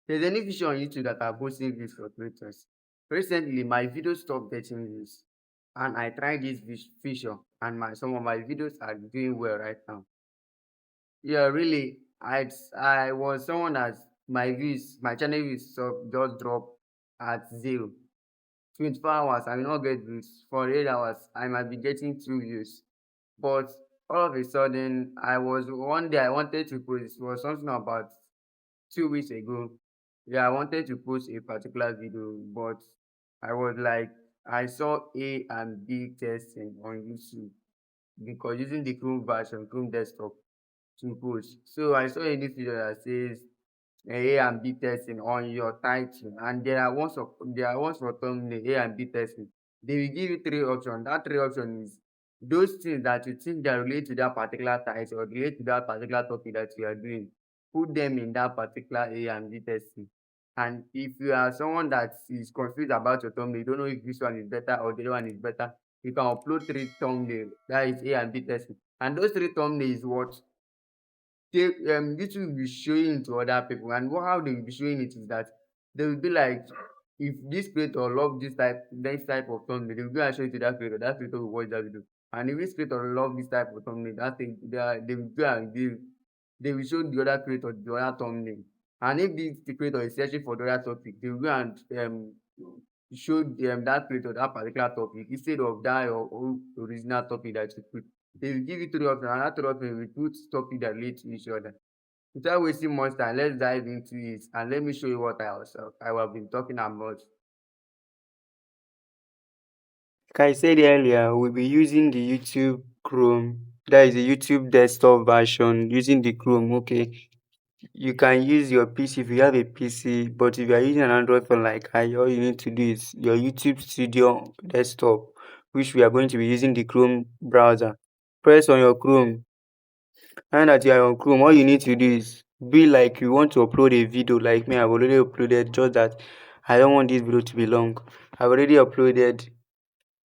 There's any feature on YouTube that are boosting views for creators. Recently, my videos stopped getting views, and I tried this feature, and some of my videos are doing well right now. Yeah, really, I was someone that my channel views just dropped at zero. 24 hours, I will not get views. For 8 hours, I might be getting two views. But all of a sudden, one day I wanted to post, it was something about 2 weeks ago. Yeah, I wanted to post a particular video, but I was like, I saw A and B testing on YouTube because using the Chrome version, Chrome desktop to post. So I saw a new video that says A and B testing on your title, and there are ones for thumbnail A and B testing. They will give you three options. That three option is those things that you think that relate to that particular title or relate to that particular topic that you are doing. Put them in that particular A and B testing. And if you are someone that is confused about your thumbnail, you don't know if this one is better or the other one is better, you can upload three thumbnail. That is A and B testing. And those three thumbnails is what YouTube will be showing to other people, and how they will be showing it is that they will be like, if this creator love this type of thumbnail, they will go and show it to that creator will watch that video. And if this creator love this type of thumbnail, that thing they will go and give they will show the other creator the other thumbnail. And if this the creator is searching for the other topic, they will go and show that creator that particular topic instead of that your own original topic that you put. They will give you three options, and that three options will put topic that relate to each other. Without wasting much time, let's dive into it, and let me show you what I have been talking about. Like I said earlier, we'll be using the YouTube Chrome. That is the YouTube desktop version using the Chrome. Okay, you can use your PC if you have a PC, but if you are using an Android phone like I, all you need to do is your YouTube Studio desktop, which we are going to be using the Chrome browser. Press on your Chrome. And that you are on Chrome, all you need to do is be like you want to upload a video like me. I've already uploaded, just that I don't want this video to be long. I've already uploaded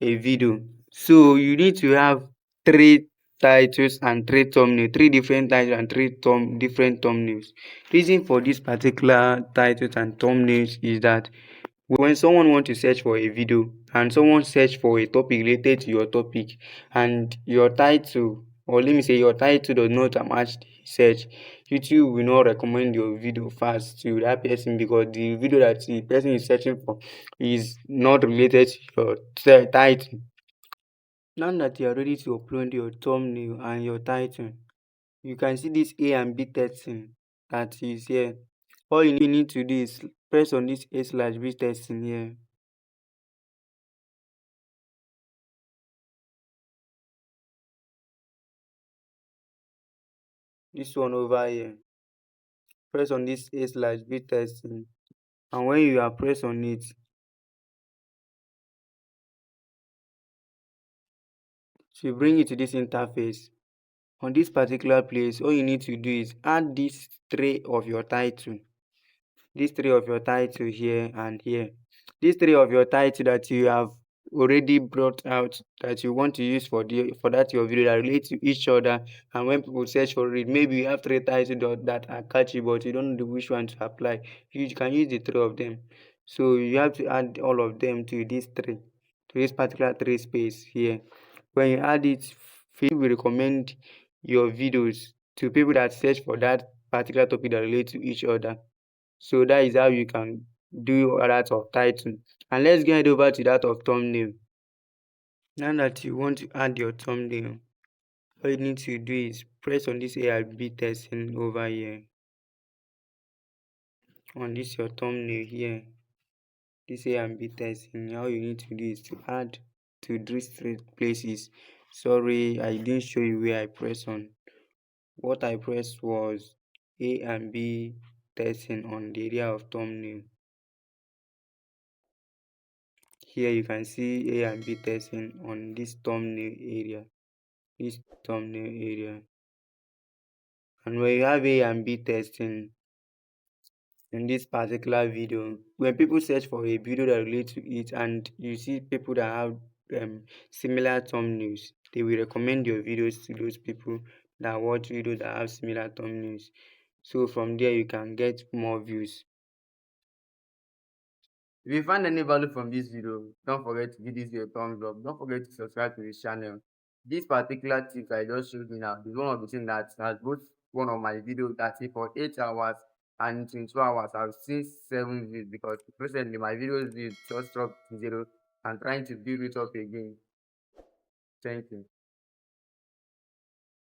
a video. So you need to have three titles and three thumbnails, three different titles and different thumbnails. Reason for this particular titles and thumbnails is that when someone wants to search for a video and someone search for a topic related to your topic, and your title, or let me say your title does not match the search, YouTube will not recommend your video fast to that person because the video that the person is searching for is not related to your title. Now that you are ready to upload your thumbnail and your title, you can see this A and B testing that is here. All you need to do is press on this A/B testing here. This one over here. Press on this A/B testing, and when you are press on it, it will bring you to this interface. On this particular place, all you need to do is add this tray of your title. This three of your title here and here. This three of your title that you have already brought out that you want to use for that your video that relate to each other, and when people search for it, maybe you have three titles that are catchy but you don't know which one to apply. You can use the three of them. So you have to add all of them to this particular three space here. When you add it, Facebook will recommend your videos to people that search for that particular topic that relate to each other. So that is how you can do that of title. And let's get over to that of thumbnail. Now that you want to add your thumbnail, all you need to do is press on this A/B testing over here. On this your thumbnail here, this A/B testing, all you need to do is to add to these three places. Sorry, I didn't show you where I press on. What I pressed was A/B testing on the area of thumbnail. Here you can see A/B testing on this thumbnail area. This thumbnail area. And when you have A/B testing in this particular video, when people search for a video that relates to it and you see people that have similar thumbnails, they will recommend your videos to those people that watch videos that have similar thumbnails. So from there you can get more views. If you find any value from this video, don't forget to give this video a thumbs up. Don't forget to subscribe to this channel. This particular tip I just showed you now is one of the things that has both one of my videos that for 8 hours and 22 hours I've seen 7 views, because recently my videos views just dropped to zero. I'm trying to build it up again. Thank you.